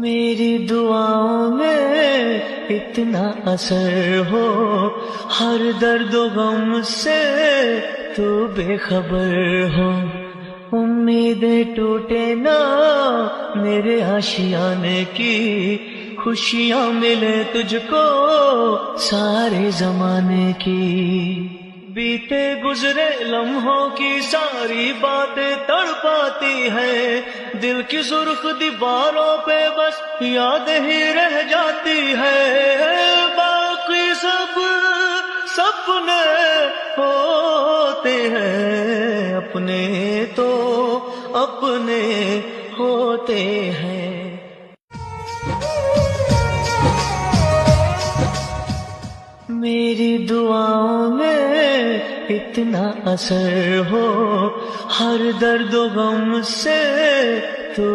میری دعاؤں میں اتنا اثر ہو، ہر درد و غم سے تو بے خبر ہو، امیدیں ٹوٹے نہ میرے آشیانے کی، خوشیاں ملے تجھ کو سارے زمانے کی، بیتے گزرے لمحوں کی ساری باتیں تڑپاتی ہے، دل کی سرخ دیواروں پہ بس یاد ہی رہ جاتی ہے، باقی سب سپنے ہوتے ہیں، اپنے تو اپنے ہوتے ہیں۔ میری دعاؤں میں اتنا اثر ہو، ہر درد و غم سے تو